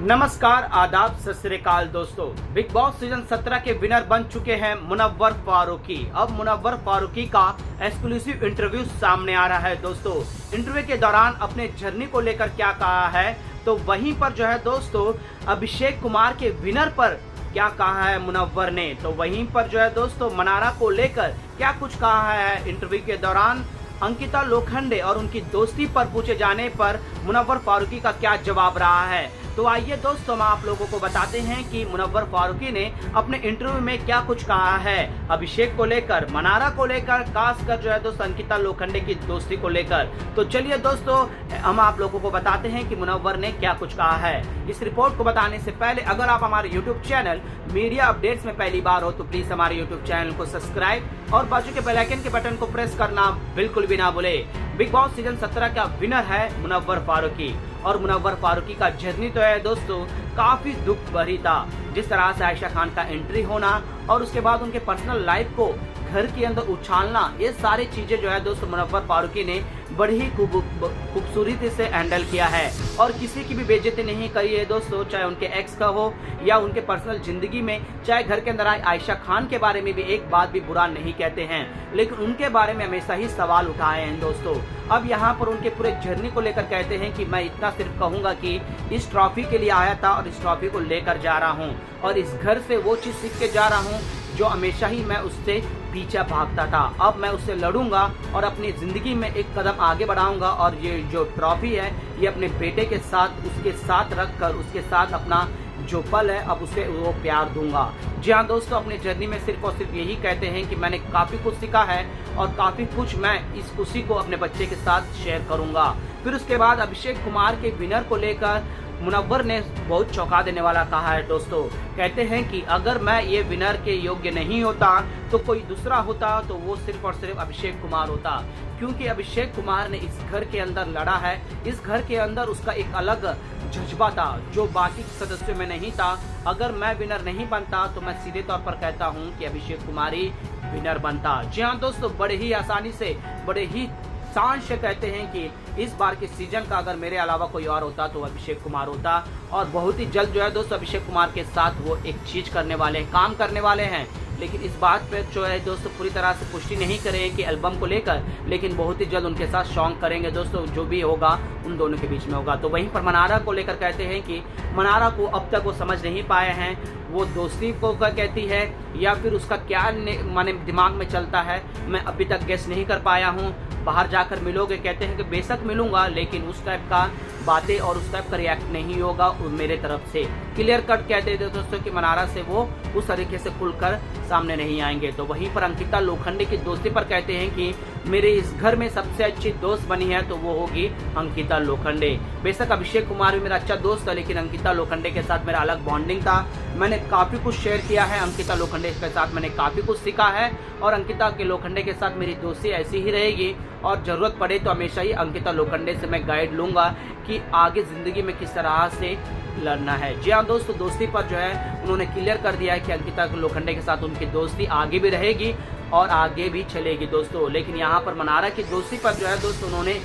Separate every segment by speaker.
Speaker 1: नमस्कार, आदाब, सत श्री अकाल दोस्तों। बिग बॉस सीजन 17 के विनर बन चुके हैं मुनव्वर फारूकी। अब मुनव्वर फारूकी का एक्सक्लूसिव इंटरव्यू सामने आ रहा है दोस्तों। इंटरव्यू के दौरान अपने जर्नी को लेकर क्या कहा है, तो वहीं पर जो है दोस्तों अभिषेक कुमार के विनर पर क्या कहा है मुनव्वर ने, तो वहीं पर जो है दोस्तों मनारा को लेकर क्या कुछ कहा है। इंटरव्यू के दौरान अंकिता लोखंडे और उनकी दोस्ती पर पूछे जाने पर मुनव्वर फारूकी का क्या जवाब रहा है, तो आइए दोस्तों हम आप लोगों को बताते हैं कि मुनव्वर फारूकी ने अपने इंटरव्यू में क्या कुछ कहा है अभिषेक को लेकर, मनारा को लेकर, खासकर जो है दोस्तों अंकिता लोखंडे की दोस्ती को लेकर। तो चलिए दोस्तों हम आप लोगों को बताते हैं कि मुनव्वर ने क्या कुछ कहा है। इस रिपोर्ट को बताने से पहले अगर आप हमारे यूट्यूब चैनल मीडिया अपडेट्स में पहली बार हो तो प्लीज हमारे यूट्यूब चैनल को सब्सक्राइब और बाजू के बेल आइकन के बटन को प्रेस करना बिल्कुल भी ना भूले। बिग बॉस सीजन 17 का विनर है मुनव्वर फारूकी और मुनव्वर फारूकी का जर्नी तो है दोस्तों काफी दुख भरी था। जिस तरह से आयशा खान का एंट्री होना और उसके बाद उनके पर्सनल लाइफ को घर के अंदर उछालना, ये सारी चीजें जो है दोस्तों मुनव्वर फारूकी ने बड़ी ही खूबसूरती से हैंडल किया है और किसी की भी बेइज्जती नहीं करी है दोस्तों, चाहे उनके एक्स का हो या उनके पर्सनल जिंदगी में, चाहे घर के अंदर आए आयशा खान के बारे में भी एक बात भी बुरा नहीं कहते हैं, लेकिन उनके बारे में हमेशा ही सवाल उठाए हैं दोस्तों। अब यहाँ पर उनके पूरे जर्नी को लेकर कहते हैं कि मैं इतना सिर्फ कहूंगा कि इस ट्रॉफी के लिए आया था और इस ट्रॉफी को लेकर जा रहा हूँ और इस घर से वो चीज सीख के जा रहा हूँ जो हमेशा ही मैं उससे पीछे भागता था। अब मैं उससे लड़ूंगा और अपनी जिंदगी में एक कदम आगे बढ़ाऊंगा और ये जो ट्रॉफी है ये अपने बेटे के साथ उसके साथ रखकर उसके साथ अपना जो पल है अब उसे वो प्यार दूंगा। जी हाँ दोस्तों, अपने जर्नी में सिर्फ और सिर्फ यही कहते हैं कि मैंने काफ़ी कुछ सीखा है और काफ़ी कुछ मैं इस खुशी को अपने बच्चे के साथ शेयर करूंगा। फिर उसके बाद अभिषेक कुमार के विनर को लेकर मुनव्वर ने बहुत चौंका देने वाला कहा है दोस्तों। कहते हैं कि अगर मैं ये विनर के योग्य नहीं होता तो कोई दूसरा होता तो वो सिर्फ और सिर्फ अभिषेक कुमार होता, क्योंकि अभिषेक कुमार ने इस घर के अंदर लड़ा है। इस घर के अंदर उसका एक अलग जज्बा था जो बाकी सदस्यों में नहीं था। अगर मैं विनर नहीं बनता तो मैं सीधे तौर पर कहता हूँ कि अभिषेक कुमार ही विनर बनता। जी हाँ दोस्तों, बड़े ही आसानी से, बड़े ही शान से कहते हैं कि इस बार के सीजन का अगर मेरे अलावा कोई और होता तो अभिषेक कुमार होता और बहुत ही जल्द जो है दोस्तों अभिषेक कुमार के साथ वो एक चीज करने वाले हैं, काम करने वाले हैं। लेकिन इस बात पे जो है दोस्तों पूरी तरह से पुष्टि नहीं करेंगे कि एल्बम को लेकर, लेकिन बहुत ही जल्द उनके साथ सॉन्ग करेंगे दोस्तों। जो भी होगा उन दोनों के बीच में होगा। तो वहीं पर मनारा को लेकर कहते हैं कि मनारा को अब तक वो समझ नहीं पाए हैं, वो दोस्ती को कहती है या फिर उसका क्या माने दिमाग में चलता है, मैं अभी तक गेस नहीं कर पाया हूँ। बाहर जाकर मिलोगे, कहते हैं कि बेशक मिलूंगा लेकिन उस टाइप का बातें और उस टाइप का रिएक्ट नहीं होगा मेरे तरफ से। क्लियर कट कहते थे दोस्तों कि मनारा से वो उस तरीके से खुलकर सामने नहीं आएंगे। तो वहीं पर अंकिता लोखंडे की दोस्ती पर कहते हैं कि मेरे इस घर में सबसे अच्छी दोस्त बनी है तो वो होगी अंकिता लोखंडे। बेशक अभिषेक कुमार भी मेरा अच्छा दोस्त था लेकिन अंकिता लोखंडे के साथ मेरा अलग बॉन्डिंग था। मैंने काफ़ी कुछ शेयर किया है अंकिता लोखंडे के साथ, मैंने काफ़ी कुछ सीखा है और अंकिता के लोखंडे के साथ मेरी दोस्ती ऐसी ही रहेगी और ज़रूरत पड़े तो हमेशा ही अंकिता लोखंडे से मैं गाइड लूँगा कि आगे ज़िंदगी में किस तरह से लड़ना है। जी हाँ दोस्तों, दोस्ती पर जो है उन्होंने क्लियर कर दिया है कि अंकिता लोखंडे के साथ उनकी दोस्ती आगे भी रहेगी और आगे भी चलेगी दोस्तों। लेकिन यहाँ पर मनारा की दोस्ती पर जो है दोस्तों उन्होंने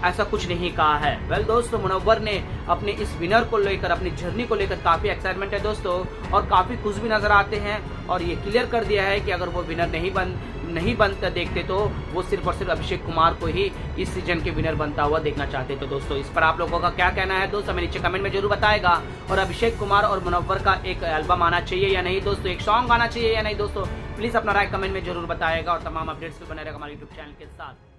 Speaker 1: ऐसा कुछ नहीं कहा है। वेल दोस्तों, मुनव्वर ने अपने इस विनर को लेकर, अपनी जर्नी को लेकर काफ़ी एक्साइटमेंट है दोस्तों और काफ़ी खुश भी नजर आते हैं और ये क्लियर कर दिया है कि अगर वो विनर नहीं बनता देखते तो वो सिर्फ और सिर्फ अभिषेक कुमार को ही इस सीजन के विनर बनता हुआ देखना चाहते। तो दोस्तों इस पर आप लोगों का क्या कहना है दोस्तों, हमें नीचे कमेंट में जरूर बताएगा। और अभिषेक कुमार और मुनव्वर का एक एल्बम आना चाहिए या नहीं दोस्तों, एक सॉन्ग आना चाहिए या नहीं दोस्तों, प्लीज़ अपना राय कमेंट में जरूर बताएगा और तमाम अपडेट्स को बने रहेगा हमारे यूट्यूब चैनल के साथ।